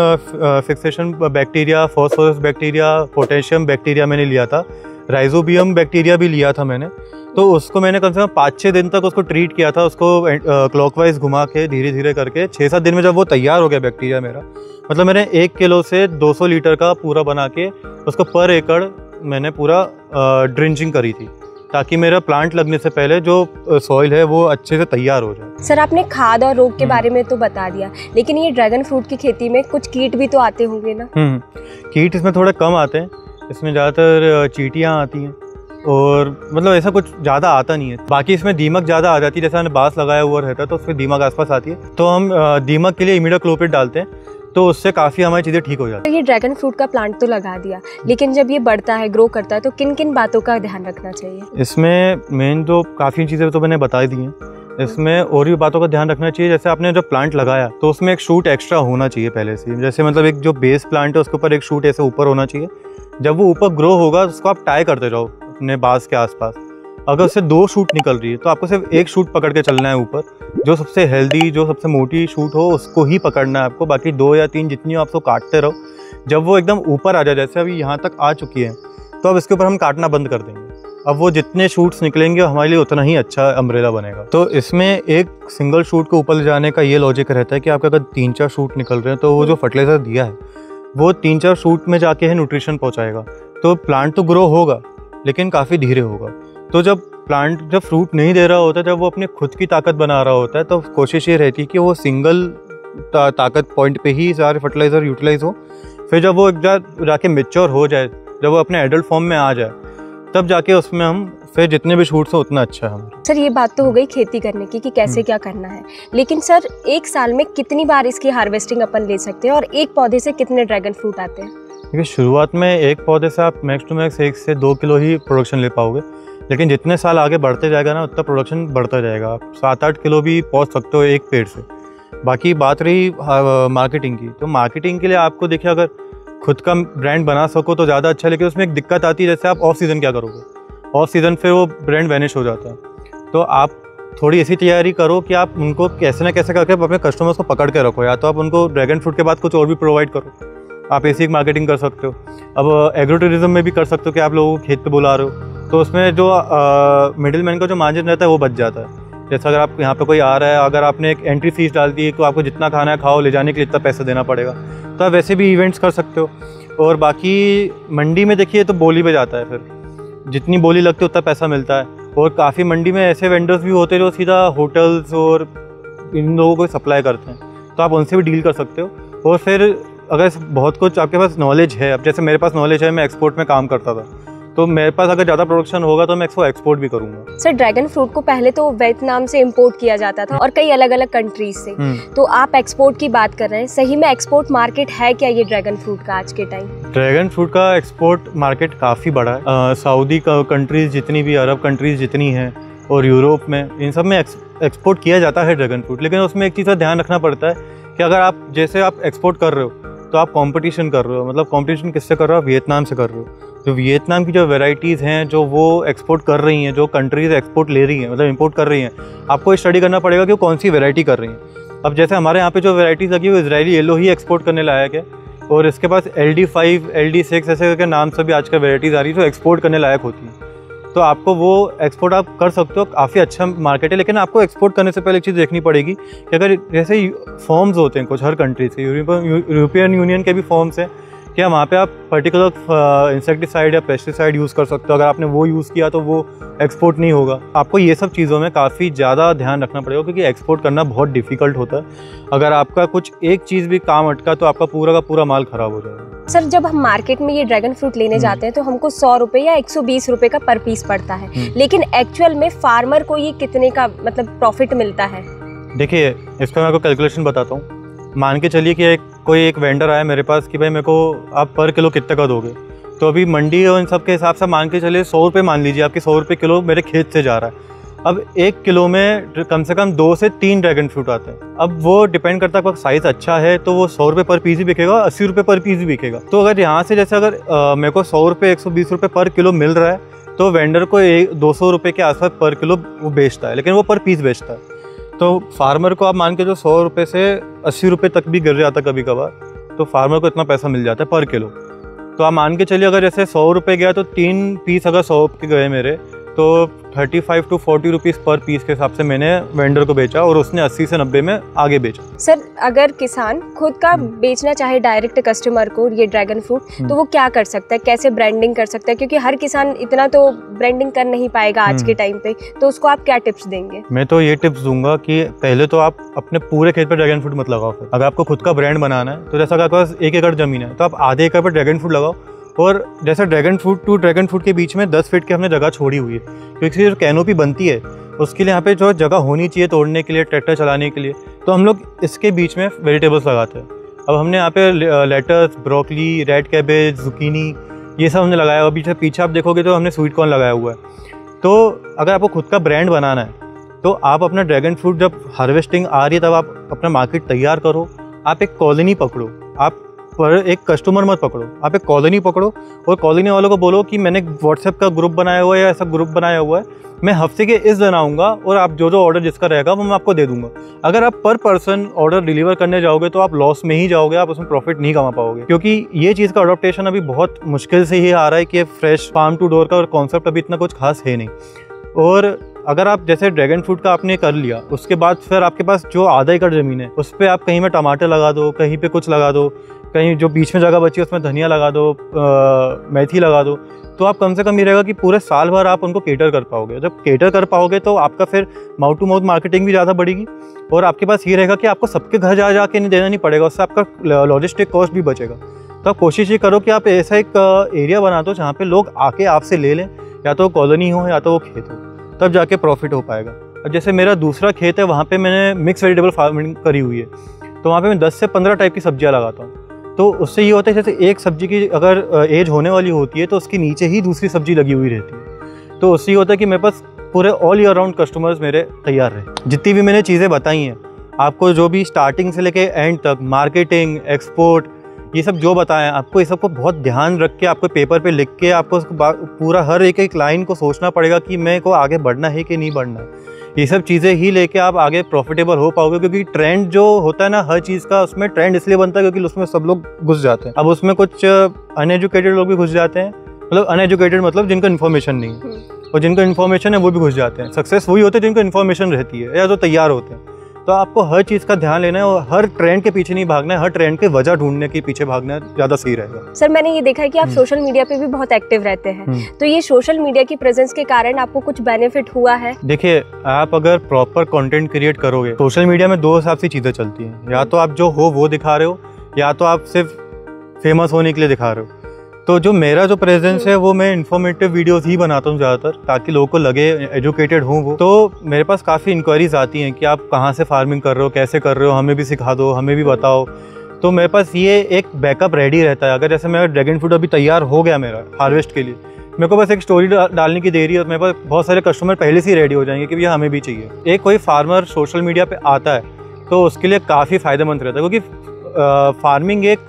fixation bacteria, phosphorus bacteria, potassium bacteria मैंने लिया था, राइजोबियम बैक्टीरिया भी लिया था मैंने। तो उसको मैंने कम से कम 5-6 दिन तक उसको ट्रीट किया था, उसको क्लॉकवाइज घुमा के धीरे धीरे करके 6-7 दिन में जब वो तैयार हो गया बैक्टीरिया मेरा, मतलब मैंने 1 किलो से 200 लीटर का पूरा बना के उसको पर एकड़ मैंने पूरा ड्रिंचिंग करी थी, ताकि मेरा प्लांट लगने से पहले जो सॉइल है वो अच्छे से तैयार हो जाए। सर आपने खाद और रोग के बारे में तो बता दिया, लेकिन ये ड्रैगन फ्रूट की खेती में कुछ कीट भी तो आते होंगे ना? कीट इसमें थोड़े कम आते हैं, इसमें ज़्यादातर चींटियाँ आती हैं और मतलब ऐसा कुछ ज़्यादा आता नहीं है। बाकी इसमें दीमक ज़्यादा आ जाती है, जैसे हमने बांस लगाया हुआ रहता है तो उसमें दीमक आसपास आती है, तो हम दीमक के लिए इमिडाक्लोपिड डालते हैं, तो उससे काफ़ी हमारी चीज़ें ठीक हो जाती है। ये ड्रैगन फ्रूट का प्लांट तो लगा दिया, लेकिन जब ये बढ़ता है, ग्रो करता है, तो किन किन बातों का ध्यान रखना चाहिए? इसमें मेन जो काफ़ी चीज़ें तो मैंने बता दी हैं, इसमें और भी बातों का ध्यान रखना चाहिए। जैसे आपने जब प्लांट लगाया तो उसमें एक शूट एक्स्ट्रा होना चाहिए पहले से, जैसे मतलब एक जो बेस प्लांट है उसके ऊपर एक शूट ऐसे ऊपर होना चाहिए। जब वो ऊपर ग्रो होगा उसको आप टाई करते जाओ अपने बांस के आसपास। अगर उससे 2 शूट निकल रही है तो आपको सिर्फ 1 शूट पकड़ के चलना है ऊपर, जो सबसे हेल्दी, जो सबसे मोटी शूट हो उसको ही पकड़ना है आपको। बाकी 2 या 3 जितनी हो आप उसको काटते रहो। जब वो एकदम ऊपर आ जाए, जैसे अभी यहाँ तक आ चुकी है, तो अब इसके ऊपर हम काटना बंद कर देंगे। अब वो जितने शूट्स निकलेंगे हमारे लिए उतना ही अच्छा अम्ब्रेला बनेगा। तो इसमें एक सिंगल शूट को ऊपर ले जाने का ये लॉजिक रहता है कि आपके अगर 3-4 शूट निकल रहे हैं तो वो जो फर्टिलाइज़र दिया है वो 3-4 शूट में जाके है न्यूट्रिशन पहुँचाएगा। तो प्लांट तो ग्रो होगा लेकिन काफ़ी धीरे होगा। तो जब प्लांट जब फ्रूट नहीं दे रहा होता, जब वो अपने खुद की ताकत बना रहा होता है, तो कोशिश ये रहती है कि वो सिंगल ताकत पॉइंट पे ही सारे फर्टिलाइज़र यूटिलाइज हो। फिर जब वो जाके मेच्योर हो जाए, जब वो अपने एडल्ट फॉर्म में आ जाए, तब जाके उसमें हम फिर जितने भी शूट्स हो उतना अच्छा है। सर ये बात तो हो गई खेती करने की कि कैसे क्या करना है, लेकिन सर 1 साल में कितनी बार इसकी हार्वेस्टिंग अपन ले सकते हैं और एक पौधे से कितने ड्रैगन फ्रूट आते हैं? देखिए, शुरुआत में एक पौधे से आप मैक्स टू मैक्स 1 से 2 किलो ही प्रोडक्शन ले पाओगे, लेकिन जितने साल आगे बढ़ते जाएगा ना उतना प्रोडक्शन बढ़ता जाएगा। आप 7-8 किलो भी पहुंच सकते हो एक पेड़ से। बाकी बात रही मार्केटिंग की, तो मार्केटिंग के लिए आपको देखिए अगर खुद का ब्रांड बना सको तो ज़्यादा अच्छा, लेकिन उसमें एक दिक्कत आती है, जैसे आप ऑफ सीज़न क्या करोगे, ऑफ सीज़न फिर वो ब्रांड वैनिश हो जाता है। तो आप थोड़ी ऐसी तैयारी करो कि आप उनको कैसे ना कैसे करके अपने कस्टमर्स को पकड़ के रखो, या तो आप उनको ड्रैगन फ्रूट के बाद कुछ और भी प्रोवाइड करो। आप ऐसी एक मार्केटिंग कर सकते हो। अब एग्रो टूरिज्म में भी कर सकते हो कि आप लोगों को खेत पे बुला रहे हो, तो उसमें जो मिडिल मैन का जो मार्जिन रहता है वो बच जाता है। जैसे अगर आप यहाँ पे कोई आ रहा है, अगर आपने एक एंट्री फीस डाल दी है तो आपको जितना खाना है खाओ, ले जाने के लिए इतना पैसा देना पड़ेगा, तो आप वैसे भी इवेंट्स कर सकते हो। और बाकी मंडी में देखिए तो बोली पे जाता है, फिर जितनी बोली लगती है उतना पैसा मिलता है। और काफ़ी मंडी में ऐसे वेंडर्स भी होते हैं जो सीधा होटल्स और इन लोगों को सप्लाई करते हैं, तो आप उनसे भी डील कर सकते हो। और फिर अगर बहुत कुछ आपके पास नॉलेज है, अब जैसे मेरे पास नॉलेज है, मैं एक्सपोर्ट में काम करता था, तो मेरे पास अगर ज़्यादा प्रोडक्शन होगा तो मैं इसको एक्सपोर्ट भी करूँगा। सर ड्रैगन फ्रूट को पहले तो वियतनाम से इंपोर्ट किया जाता था और कई अलग अलग कंट्रीज से, तो आप एक्सपोर्ट की बात कर रहे हैं, सही में एक्सपोर्ट मार्केट है क्या ये ड्रैगन फ्रूट का आज के टाइम? ड्रैगन फ्रूट का एक्सपोर्ट मार्केट काफ़ी बड़ा है। सऊदी कंट्रीज़ जितनी भी, अरब कंट्रीज़ जितनी हैं और यूरोप में, इन सब में एक्सपोर्ट किया जाता है ड्रैगन फ्रूट। लेकिन उसमें एक चीज़ का ध्यान रखना पड़ता है कि अगर आप जैसे आप एक्सपोर्ट कर रहे हो तो आप कंपटीशन कर रहे हो, मतलब कंपटीशन किससे कर रहे हो? वियतनाम से कर रहे हो। तो वियतनाम की जो वैरायटीज़ हैं जो वो एक्सपोर्ट कर रही हैं, जो कंट्रीज़ एक्सपोर्ट ले रही हैं, मतलब इंपोर्ट कर रही हैं, आपको स्टडी करना पड़ेगा कि वो कौन सी वैरायटी कर रही हैं। अब जैसे हमारे यहाँ पे जो वैरायटीज़ लगी है वो इजरायली येलो ही एक्सपोर्ट करने लायक है, और इसके पास LD5, LD6 ऐसे करके नाम से भी आजकल वैरायटीज़ आ रही है जो एक्सपोर्ट करने लायक होती हैं। तो आपको वो एक्सपोर्ट आप कर सकते हो, काफ़ी अच्छा मार्केट है। लेकिन आपको एक्सपोर्ट करने से पहले एक चीज़ देखनी पड़ेगी कि अगर जैसे फॉर्म्स होते हैं कुछ हर कंट्री से, यूरोपियन यूनियन के भी फॉर्म्स हैं, क्या वहाँ पे आप पर्टिकुलर इंसेक्टिसाइड या पेस्टिसाइड यूज़ कर सकते हो। अगर आपने वो यूज़ किया तो वो एक्सपोर्ट नहीं होगा। आपको ये सब चीज़ों में काफ़ी ज़्यादा ध्यान रखना पड़ेगा, क्योंकि एक्सपोर्ट करना बहुत डिफ़िकल्ट होता है। अगर आपका कुछ एक चीज़ भी काम अटका तो आपका पूरा का पूरा माल ख़राब हो जाएगा। सर जब हम मार्केट में ये ड्रैगन फ्रूट लेने जाते हैं तो हमको 100 रुपये या 120 रुपये का पर पीस पड़ता है, लेकिन एक्चुअल में फार्मर को ये कितने का मतलब प्रॉफिट मिलता है? देखिए इसका मैं आपको कैलकुलेशन बताता हूँ। मान के चलिए कि कोई एक वेंडर आया मेरे पास कि भाई मेरे को आप पर किलो कितने का दोगे, तो अभी मंडी और इन सब के हिसाब से मान के चलिए 100 रुपये मान लीजिए, आपके 100 रुपये किलो मेरे खेत से जा रहा है। अब 1 किलो में कम से कम 2 से 3 ड्रैगन फ्रूट आते हैं। अब वो डिपेंड करता है, आपका साइज़ अच्छा है तो वो 100 रुपये पर पीस ही बिकेगा, 80 रुपये पर पीस ही बिकेगा। तो अगर यहाँ से जैसे अगर मेरे को 100 रुपये 120 रुपये पर किलो मिल रहा है, तो वेंडर को 200 रुपये के आसपास पर किलो वो बेचता है, लेकिन वो पर पीस बेचता है। तो फार्मर को आप मान के जो 100 रुपये से 80 रुपये तक भी गिर जाता है कभी कभार, तो फार्मर को इतना पैसा मिल जाता है पर किलो। तो आप मान के चलिए अगर जैसे 100 रुपये गया तो 3 पीस अगर 100 के गए मेरे, तो 35 to 40 रुपीज़ पर पीस के हिसाब से मैंने वेंडर को बेचा और उसने 80 से 90 में आगे बेचा। सर अगर किसान खुद का बेचना चाहे डायरेक्ट कस्टमर को ये ड्रैगन फ्रूट, तो वो क्या कर सकता है, कैसे ब्रांडिंग कर सकता है? क्योंकि हर किसान इतना तो ब्रांडिंग कर नहीं पाएगा आज के टाइम पे, तो उसको आप क्या टिप्स देंगे? मैं तो ये टिप्स दूंगा कि पहले तो आप अपने पूरे खेत पर ड्रैगन फ्रूट मत लगाओ। अगर आपको खुद का ब्रांड बनाना है तो जैसा अगर आपके पास 1 एकड़ ज़मीन है तो आप आधे एकड़ पर ड्रैगन फ्रूट लगाओ। और जैसे dragon fruit to dragon fruit के बीच में 10 फीट की हमने जगह छोड़ी हुई है, क्योंकि जो कैनोपी बनती है उसके लिए यहाँ पे जो जगह होनी चाहिए तोड़ने के लिए, ट्रैक्टर चलाने के लिए, तो हम लोग इसके बीच में वेजिटेबल्स लगाते हैं। अब हमने यहाँ पे lettuce, broccoli, red cabbage, zucchini, ये सब हमने लगाया हुआ। पीछे आप देखोगे तो हमने स्वीट कॉर्न लगाया हुआ है। तो अगर आपको खुद का ब्रांड बनाना है तो आप अपना ड्रैगन फ्रूट जब हार्वेस्टिंग आ रही है तब आप अपना मार्केट तैयार करो। आप एक कॉलोनी पकड़ो, आप पर एक कस्टमर मत पकड़ो, आप एक कॉलोनी पकड़ो और कॉलोनी वालों को बोलो कि मैंने व्हाट्सएप का ग्रुप बनाया हुआ है या ऐसा ग्रुप बनाया हुआ है, मैं हफ्ते के इस दिन आऊँगा और आप जो ऑर्डर जिसका रहेगा वो मैं आपको दे दूंगा। अगर आप पर पर्सन ऑर्डर डिलीवर करने जाओगे तो आप लॉस में ही जाओगे, आप उसमें प्रॉफिट नहीं कमा पाओगे, क्योंकि ये चीज़ का अडॉप्टेशन अभी बहुत मुश्किल से ही आ रहा है कि फ्रेश फार्म टू डोर का कॉन्सेप्ट अभी इतना कुछ खास है नहीं। और अगर आप जैसे ड्रैगन फ्रूट का आपने कर लिया, उसके बाद फिर आपके पास जो आधा एकड़ ज़मीन है उस पर आप कहीं में टमाटर लगा दो, कहीं पे कुछ लगा दो, कहीं जो बीच में जगह बची है उसमें धनिया लगा दो, मेथी लगा दो, तो आप कम से कम ये रहेगा कि पूरे साल भर आप उनको केटर कर पाओगे। जब केटर कर पाओगे तो आपका फिर माउथ टू माउथ मार्केटिंग भी ज़्यादा बढ़ेगी और आपके पास ये रहेगा कि आपको सबके घर जा के नहीं देना नहीं पड़ेगा, उससे आपका लॉजिस्टिक कॉस्ट भी बचेगा। तो आप कोशिश ये करो कि आप ऐसा एक एरिया बना दो जहाँ पे लोग आके आपसे ले लें, या तो कॉलोनी हो या तो वो खेत हो, तब जाके प्रॉफिट हो पाएगा। अब जैसे मेरा दूसरा खेत है, वहाँ पे मैंने मिक्स वेजिटेबल फार्मिंग करी हुई है, तो वहाँ पे मैं 10 से 15 टाइप की सब्जियाँ लगाता हूँ। तो उससे ये होता है जैसे एक सब्जी की अगर एज होने वाली होती है तो उसके नीचे ही दूसरी सब्जी लगी हुई रहती है। तो उससे ये होता है कि मेरे पास पूरे ऑल ईयर राउंड कस्टमर्स मेरे तैयार रहे। जितनी भी मैंने चीज़ें बताई हैं आपको, जो भी स्टार्टिंग से लेके एंड तक, मार्केटिंग, एक्सपोर्ट, ये सब जो बताएं, आपको ये सबको बहुत ध्यान रख के आपको पेपर पे लिख के आपको पूरा हर एक लाइन को सोचना पड़ेगा कि मैं को आगे बढ़ना है कि नहीं बढ़ना है। ये सब चीज़ें ही लेके आप आगे प्रॉफिटेबल हो पाओगे, क्योंकि ट्रेंड जो होता है ना हर चीज़ का, उसमें ट्रेंड इसलिए बनता है क्योंकि उसमें सब लोग घुस जाते हैं। अब उसमें कुछ अनएजुकेटेड लोग भी घुस जाते हैं मतलब अनएजुकेटेड मतलब जिनका इन्फॉर्मेशन नहीं है, और जिनका इन्फॉर्मेशन है वो भी घुस जाते हैं। सक्सेस वही होते हैं जिनको इन्फॉर्मेशन रहती है या जो तैयार होते हैं। तो आपको हर चीज़ का ध्यान लेना है और हर ट्रेंड के पीछे नहीं भागना है, हर ट्रेंड के वजह ढूंढने के पीछे भागना है, ज़्यादा सही रहेगा। सर मैंने ये देखा है कि आप सोशल मीडिया पे भी बहुत एक्टिव रहते हैं, तो ये सोशल मीडिया की प्रेजेंस के कारण आपको कुछ बेनिफिट हुआ है? देखिए, आप अगर प्रॉपर कंटेंट क्रिएट करोगे, सोशल मीडिया में दो हिसाब से चीज़ें चलती हैं, या तो आप जो हो वो दिखा रहे हो, या तो आप सिर्फ फेमस होने के लिए दिखा रहे हो। तो जो मेरा जो प्रेजेंस है वो मैं इन्फॉर्मेटिव वीडियोस ही बनाता हूँ ज़्यादातर, ताकि लोगों को लगे एजुकेटेड हों वो। तो मेरे पास काफ़ी इंक्वायरीज आती हैं कि आप कहाँ से फार्मिंग कर रहे हो, कैसे कर रहे हो, हमें भी सिखा दो, हमें भी बताओ। तो मेरे पास ये एक बैकअप रेडी रहता है। अगर जैसे मेरा ड्रैगन फ्रूट अभी तैयार हो गया मेरा हार्वेस्ट के लिए, मेरे को बस एक स्टोरी डालने की देरी है और मेरे पास बहुत सारे कस्टमर पहले से ही रेडी हो जाएंगे कि भैया हमें भी चाहिए। एक कोई फार्मर सोशल मीडिया पे आता है तो उसके लिए काफ़ी फ़ायदेमंद रहता है, क्योंकि फार्मिंग एक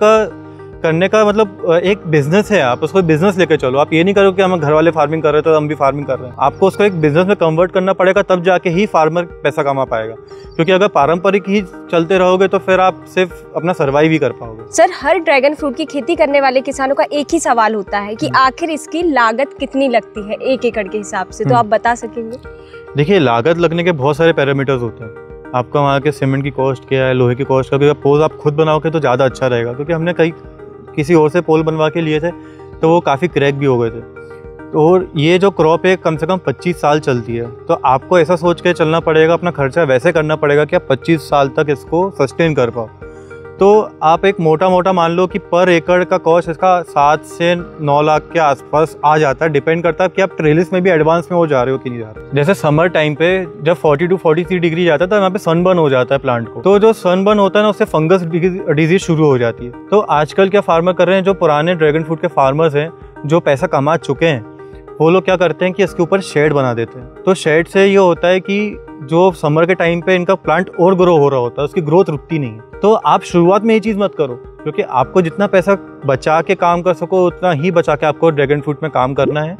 करने का मतलब एक बिजनेस है। आप उसको बिजनेस लेकर चलो। आप ये नहीं करो कि हम घर वाले फार्मिंग कर रहे हैं तो हम भी फार्मिंग कर रहे हैं। आपको उसको एक बिजनेस में कन्वर्ट करना पड़ेगा, तब जाके ही फार्मर पैसा कमा पाएगा। क्योंकि अगर पारंपरिक ही चलते रहोगे तो फिर आप सिर्फ अपना सर्वाइव ही कर पाओगे। सर, हर ड्रैगन फ्रूट की खेती करने वाले किसानों का एक ही सवाल होता है कि आखिर इसकी लागत कितनी लगती है 1 एकड़ के हिसाब से, तो आप बता सकेंगे? देखिए, लागत लगने के बहुत सारे पैरामीटर्स होते हैं। आपका वहाँ के सीमेंट की कॉस्ट क्या है, लोहे की कॉस्ट का। पोल आप खुद बनाओगे तो ज़्यादा अच्छा रहेगा, क्योंकि हमने किसी और से पोल बनवा के लिए थे तो वो काफ़ी क्रैक भी हो गए थे। और ये जो क्रॉप है कम से कम 25 साल चलती है, तो आपको ऐसा सोच के चलना पड़ेगा, अपना खर्चा वैसे करना पड़ेगा कि आप 25 साल तक इसको सस्टेन कर पाओ। तो आप एक मोटा मान लो कि पर एकड़ का कॉस्ट इसका 7 से 9 लाख के आसपास आ जाता है। डिपेंड करता है कि आप ट्रेलिस में भी एडवांस में हो जा रहे हो कि नहीं जा रहे। जैसे समर टाइम पे जब 40 to 43 डिग्री जाता है तो यहाँ पे सनबर्न हो जाता है प्लांट को। तो जो सनबर्न होता है ना, उससे फंगस डिजीज शुरू हो जाती है। तो आजकल क्या फार्मर कर रहे हैं, जो पुराने ड्रैगन फ्रूट के फार्मर्स हैं, जो पैसा कमा चुके हैं, वो लोग क्या करते हैं कि इसके ऊपर शेड बना देते हैं। तो शेड से ये होता है कि जो समर के टाइम पे इनका प्लांट और ग्रो हो रहा होता है, उसकी ग्रोथ रुकती नहीं है। तो आप शुरुआत में ये चीज़ मत करो, क्योंकि आपको जितना पैसा बचा के काम कर सको उतना ही बचा के आपको ड्रैगन फ्रूट में काम करना है,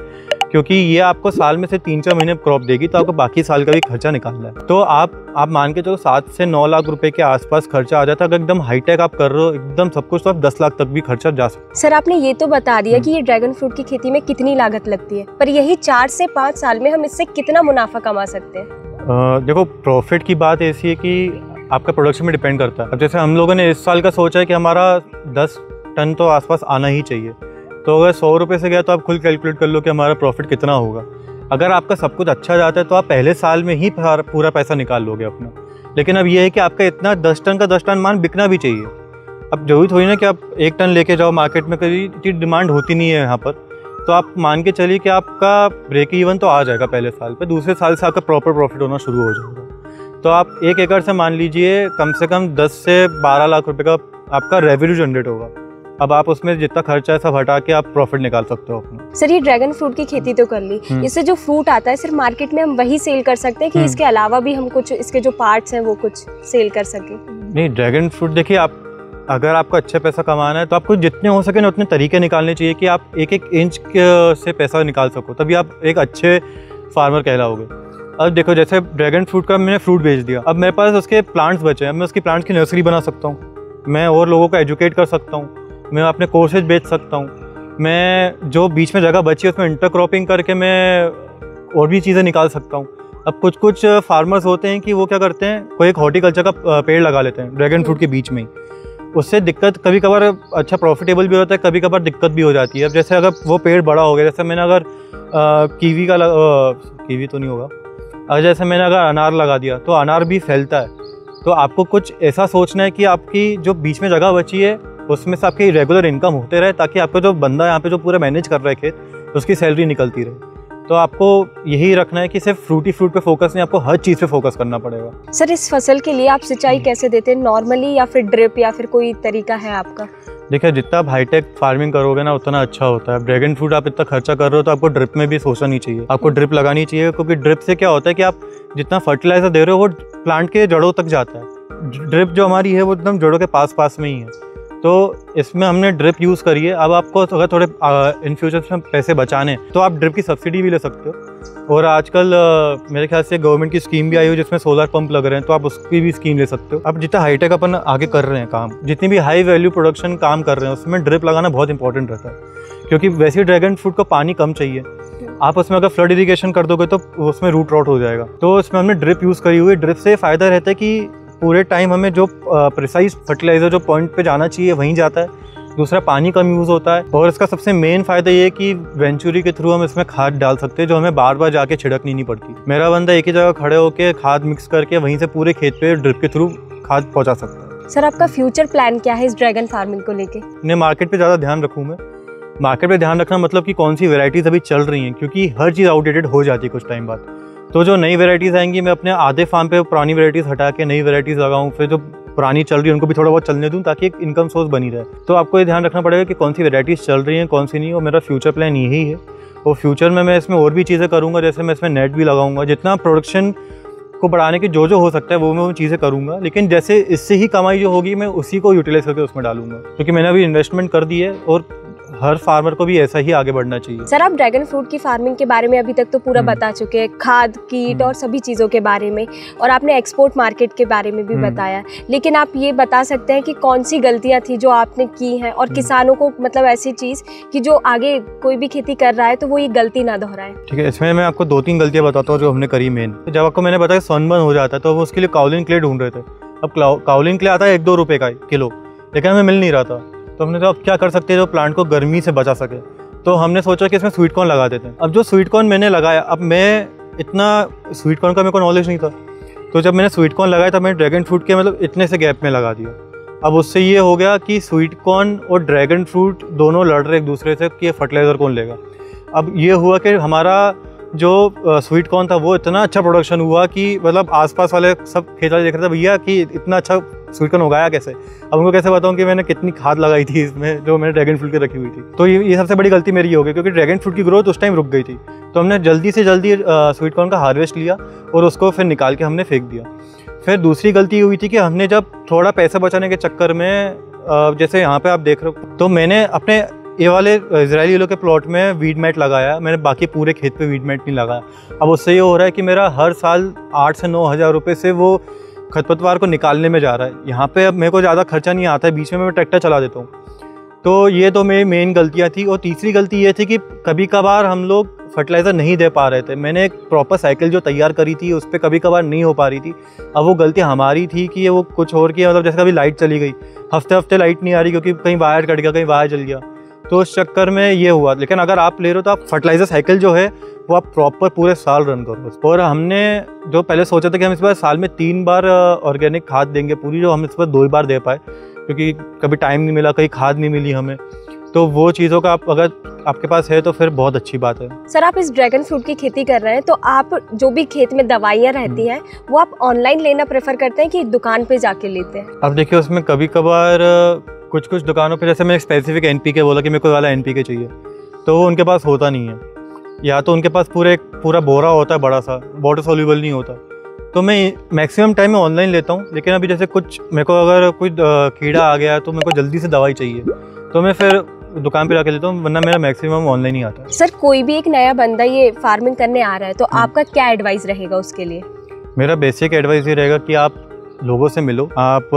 क्योंकि ये आपको साल में से 3-4 महीने क्रॉप देगी, तो आपको बाकी साल का भी खर्चा निकालना है। तो आप मान के चलो 7 से 9 लाख रुपए के आसपास खर्चा आ जाता है। अगर एकदम हाईटेक आप कर रहे हो एकदम सब कुछ, तो आप 10 लाख तक भी खर्चा जा सकते। सर, आपने ये तो बता दिया कि ये ड्रैगन फ्रूट की खेती में कितनी लागत लगती है, पर यही 4 से 5 साल में हम इससे कितना मुनाफा कमा सकते हैं? देखो, प्रॉफिट की बात ऐसी है कि आपका प्रोडक्शन में डिपेंड करता है। अब जैसे हम लोगों ने इस साल का सोचा है कि हमारा 10 टन तो आसपास आना ही चाहिए। तो अगर 100 रुपये से गया तो आप खुद कैलकुलेट कर लो कि हमारा प्रॉफिट कितना होगा। अगर आपका सब कुछ अच्छा जाता है तो आप पहले साल में ही पूरा पैसा निकाल लोगे अपना। लेकिन अब ये है कि आपका इतना 10 टन का 10 टन माल बिकना भी चाहिए। अब जरूरी थोड़ी ना कि आप 1 टन लेके जाओ मार्केट में, कभी इतनी डिमांड होती नहीं है यहाँ पर। तो आप मान के चलिए कि आपका ब्रेक इवन तो आ जाएगा पहले साल पे, दूसरे साल से आपका प्रॉपर प्रॉफिट होना शुरू हो जाएगा। तो आप 1 एकड़ से मान लीजिए कम से कम 10 से 12 लाख रुपए का आपका रेवेन्यू जनरेट होगा। अब आप उसमें जितना खर्चा है सब हटा के आप प्रॉफिट निकाल सकते हो अपना। सर, ये ड्रैगन फ्रूट की खेती तो कर ली, इससे जो फ्रूट आता है सिर्फ मार्केट में हम वही सेल कर सकते हैं कि इसके अलावा भी हम कुछ इसके जो पार्ट्स हैं वो कुछ सेल कर सकें? नहीं, ड्रैगन फ्रूट देखिए, आप अगर आपको अच्छा पैसा कमाना है तो आपको जितने हो सके ना उतने तरीके निकालने चाहिए कि आप 1-1 इंच से पैसा निकाल सको, तभी आप एक अच्छे फार्मर कहलाओगे। अब देखो, जैसे ड्रैगन फ्रूट का मैंने फ्रूट बेच दिया, अब मेरे पास उसके प्लांट्स बचे हैं, मैं उसकी प्लांट्स की नर्सरी बना सकता हूँ, मैं और लोगों को एजुकेट कर सकता हूँ, मैं अपने कोर्सेज बेच सकता हूँ, मैं जो बीच में जगह बची है उसमें इंटरक्रॉपिंग करके मैं और भी चीज़ें निकाल सकता हूँ। अब कुछ फार्मर्स होते हैं कि वो क्या करते हैं, कोई एक हॉर्टिकल्चर का पेड़ लगा लेते हैं ड्रैगन फ्रूट के बीच में ही। उससे दिक्कत कभी कभार अच्छा प्रॉफिटेबल भी होता है, कभी कभार दिक्कत भी हो जाती है। अब जैसे अगर वो पेड़ बड़ा हो गया, जैसे मैंने अगर कीवी तो नहीं होगा, अगर जैसे मैंने अगर अनार लगा दिया तो अनार भी फैलता है। तो आपको कुछ ऐसा सोचना है कि आपकी जो बीच में जगह बची है उसमें से आपकी रेगुलर इनकम होते रहे, ताकि आपका जो बंदा यहाँ पे जो पूरा मैनेज कर रहा है खेत, उसकी सैलरी निकलती रहे। तो आपको यही रखना है कि सिर्फ फ्रूटी फ्रूट पे फोकस नहीं, आपको हर चीज़ पे फोकस करना पड़ेगा। सर, इस फसल के लिए आप सिंचाई कैसे देते हैं, नॉर्मली या फिर ड्रिप या फिर कोई तरीका है आपका? देखिए, जितना आप हाईटेक फार्मिंग करोगे ना उतना अच्छा होता है। ड्रैगन फ्रूट आप इतना खर्चा कर रहे हो तो आपको ड्रिप में भी सोचना नहीं चाहिए, आपको ड्रिप लगानी चाहिए। क्योंकि ड्रिप से क्या होता है कि आप जितना फर्टिलाइजर दे रहे हो वो प्लांट के जड़ों तक जाता है। ड्रिप जो हमारी है वो एकदम जड़ों के पास में ही है। तो इसमें हमने ड्रिप यूज़ करी है। अब आपको अगर थोड़े इन फ्यूचर में पैसे बचाने तो आप ड्रिप की सब्सिडी भी ले सकते हो। और आजकल मेरे ख्याल से गवर्नमेंट की स्कीम भी आई हो जिसमें सोलर पंप लग रहे हैं, तो आप उसकी भी स्कीम ले सकते हो। अब जितना हाईटेक अपन आगे कर रहे हैं काम, जितनी भी हाई वैल्यू प्रोडक्शन काम कर रहे हैं उसमें ड्रिप लगाना बहुत इंपॉर्टेंट रहता है। क्योंकि वैसे ड्रैगन फ्रूट को पानी कम चाहिए, आप उसमें अगर फ्लड इरिगेशन कर दोगे तो उसमें रूट रॉट हो जाएगा। तो उसमें हमने ड्रिप यूज़ करी हुई। ड्रिप से फ़ायदा रहता है कि पूरे टाइम हमें जो प्रिसाइज फर्टिलाइज़र जो पॉइंट पे जाना चाहिए वहीं जाता है। दूसरा, पानी कम यूज़ होता है, और इसका सबसे मेन फ़ायदा ये है कि वेंचुरी के थ्रू हम इसमें खाद डाल सकते हैं, जो हमें बार बार जाके छिड़कनी नहीं पड़ती। मेरा बंदा एक ही जगह खड़े होकर खाद मिक्स करके वहीं से पूरे खेत पे ड्रिप के थ्रू खाद पहुँचा सकता है। सर, आपका फ्यूचर प्लान क्या है इस ड्रैगन फार्मिंग को लेके? मैं मार्केट पे ज़्यादा ध्यान रखूँ। मैं मार्केट पे ध्यान रखना मतलब कि कौन सी वेराइटीज़ अभी चल रही हैं, क्योंकि हर चीज़ आउटडेटेड हो जाती है कुछ टाइम बाद। तो जो नई वेराइटीज़ आएंगी, मैं अपने आधे फार्म पे पुरानी वेराइटीज़ हटा के नई वेराइटीज़ लगाऊँ, फिर जो पुरानी चल रही है उनको भी थोड़ा बहुत चलने दूँ, ताकि एक इनकम सोर्स बनी रहे। तो आपको ये ध्यान रखना पड़ेगा कि कौन सी वेराइटीज़ चल रही हैं, कौन सी नहीं। और मेरा फ्यूचर प्लान यही है। और फ्यूचर में मैं इसमें और भी चीज़ें करूँगा, जैसे मैं इसमें नेट भी लगाऊंगा। जितना प्रोडक्शन को बढ़ाने की जो हो सकता है वो चीज़ें करूँगा, लेकिन जैसे इससे ही कमाई जो होगी मैं उसी को यूटिलाइज करके उसमें डालूंगा, क्योंकि मैंने अभी इन्वेस्टमेंट कर दी है और हर फार्मर को भी ऐसा ही आगे बढ़ना चाहिए। सर, आप ड्रैगन फ्रूट की फार्मिंग के बारे में अभी तक तो पूरा बता चुके हैं, खाद, कीट और सभी चीज़ों के बारे में, और आपने एक्सपोर्ट मार्केट के बारे में भी बताया। लेकिन आप ये बता सकते हैं कि कौन सी गलतियां थी जो आपने की हैं, और किसानों को मतलब ऐसी चीज़ कि जो आगे कोई भी खेती कर रहा है तो वो ये गलती ना दोहराए? ठीक है, इसमें मैं आपको 2-3 गलतियाँ बताता हूँ जो हमने करी मेन। जब आपको मैंने बताया सनबर्न हो जाता है तो हम उसके लिए काउलिन क्ले ढूंढ रहे थे। अब काउलिन क्ले आता है 1-2 रुपये का किलो, लेकिन हमें मिल नहीं रहा था। तो हमने तो अब क्या कर सकते हैं जो प्लांट को गर्मी से बचा सके, तो हमने सोचा कि इसमें स्वीट कॉर्न लगा देते हैं। अब जो स्वीट कॉर्न मैंने लगाया, अब मैं इतना स्वीट कॉर्न का मेरे को नॉलेज नहीं था, तो जब मैंने स्वीट कॉर्न लगाया तब मैंने ड्रैगन फ्रूट के मतलब इतने से गैप में लगा दिया। अब उससे ये हो गया कि स्वीट कॉर्न और ड्रैगन फ्रूट दोनों लड़ रहे एक दूसरे से कि फर्टिलाइज़र कौन लेगा। अब ये हुआ कि हमारा जो स्वीट कॉर्न था वो इतना अच्छा प्रोडक्शन हुआ कि मतलब आसपास वाले सब खेत वाले देख रहे थे, भैया कि इतना अच्छा स्वीट कॉर्न उगाया कैसे। अब उनको कैसे बताऊं कि मैंने कितनी खाद लगाई थी इसमें, जो मैंने ड्रैगन फ्रूट की रखी हुई थी। तो ये सबसे बड़ी गलती मेरी हो गई, क्योंकि ड्रैगन फ्रूट की ग्रोथ उस टाइम रुक गई थी। तो हमने जल्दी से जल्दी स्वीट कॉर्न का हार्वेस्ट लिया और उसको फिर निकाल के हमने फेंक दिया। फिर दूसरी गलती हुई थी कि हमने जब थोड़ा पैसा बचाने के चक्कर में, जैसे यहाँ पे आप देख रहे हो, तो मैंने अपने ये वाले इजरायली लोग के प्लॉट में वीड मैट लगाया, मैंने बाकी पूरे खेत पे वीड मैट नहीं लगाया। अब उससे ये हो रहा है कि मेरा हर साल 8 से 9 हज़ार रुपये से वो खरपतवार को निकालने में जा रहा है। यहाँ पे अब मेरे को ज़्यादा खर्चा नहीं आता है, बीच में मैं ट्रैक्टर चला देता हूँ। तो ये तो मेरी मेन गलतियाँ थी। और तीसरी गलती ये थी कि कभी कभार हम लोग फर्टिलाइज़र नहीं दे पा रहे थे। मैंने एक प्रॉपर साइकिल जो तैयार करी थी उस पर कभी कभार नहीं हो पा रही थी। अब वो गलती हमारी थी कि वो कुछ और की, मतलब जैसे कभी लाइट चली गई, हफ्ते लाइट नहीं आ रही क्योंकि कहीं वायर कट गया, कहीं वायर जल गया, तो उस चक्कर में ये हुआ। लेकिन अगर आप ले रहे हो तो आप फर्टिलाइज़र साइकिल जो है वो आप प्रॉपर पूरे साल रन करो। और हमने जो पहले सोचा था कि हम इस बार साल में 3 बार ऑर्गेनिक खाद देंगे पूरी, जो हम इस बार 2 ही बार दे पाए, क्योंकि कभी टाइम नहीं मिला, कहीं खाद नहीं मिली हमें। तो वो चीज़ों का आप अगर आपके पास है तो फिर बहुत अच्छी बात है। सर, आप इस ड्रैगन फ्रूट की खेती कर रहे हैं, तो आप जो भी खेत में दवाइयाँ रहती हैं वो आप ऑनलाइन लेना प्रेफर करते हैं कि दुकान पे जाके लेते हैं? अब देखिए, उसमें कभी कभार कुछ दुकानों पे, जैसे मैं स्पेसिफिक NPK बोला कि मेरे को वाला NPK चाहिए, तो वो उनके पास होता नहीं है, या तो उनके पास पूरा बोरा होता है बड़ा सा, वाटर सोल्यूबल नहीं होता। तो मैं मैक्सिमम टाइम में ऑनलाइन लेता हूँ। लेकिन अभी जैसे कुछ मेरे को अगर कोई कीड़ा आ गया है तो मेरे को जल्दी से दवाई चाहिए, तो मैं फिर दुकान पे जाके लेता हूँ, वरना मेरा मैक्सिमम ऑनलाइन ही आता है। सर, कोई भी एक नया बंदा ये फार्मिंग करने आ रहा है तो आपका क्या एडवाइस रहेगा उसके लिए? मेरा बेसिक एडवाइस ये रहेगा कि आप लोगों से मिलो, आप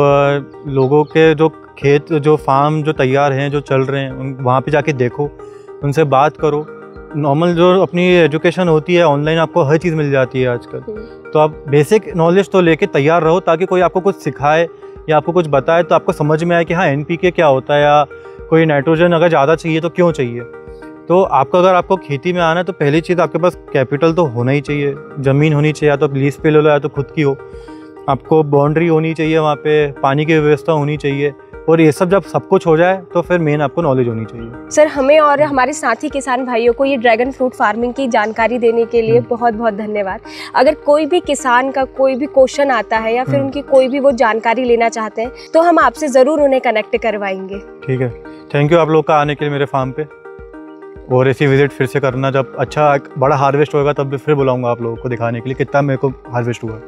लोगों के जो खेत, जो फार्म जो तैयार हैं, जो चल रहे हैं, वहाँ पे जाके देखो, उनसे बात करो। नॉर्मल जो अपनी एजुकेशन होती है ऑनलाइन आपको हर चीज़ मिल जाती है आजकल, तो आप बेसिक नॉलेज तो लेके तैयार रहो, ताकि कोई आपको कुछ सिखाए या आपको कुछ बताए तो आपको समझ में आए कि हाँ NPK क्या होता है, या कोई नाइट्रोजन अगर ज़्यादा चाहिए तो क्यों चाहिए। तो अगर आपको खेती में आना है तो पहली चीज़ आपके पास कैपिटल तो होना ही चाहिए, ज़मीन होनी चाहिए, या तो लीज पे ले लो या तो खुद की हो, आपको बाउंड्री होनी चाहिए, वहाँ पे पानी की व्यवस्था होनी चाहिए, और ये सब जब सब कुछ हो जाए तो फिर मेन आपको नॉलेज होनी चाहिए। सर, हमें और हमारे साथी किसान भाइयों को ये ड्रैगन फ्रूट फार्मिंग की जानकारी देने के लिए बहुत बहुत धन्यवाद। अगर कोई भी किसान का कोई भी क्वेश्चन आता है या फिर उनकी कोई भी वो जानकारी लेना चाहते हैं तो हम आपसे ज़रूर उन्हें कनेक्ट करवाएंगे। ठीक है, थैंक यू आप लोग का आने के लिए मेरे फार्म पे, और ऐसी विजिट फिर से करना, जब अच्छा बड़ा हार्वेस्ट होगा तब भी फिर बुलाऊंगा आप लोगों को दिखाने के लिए कितना मेरे को हार्वेस्ट हुआ।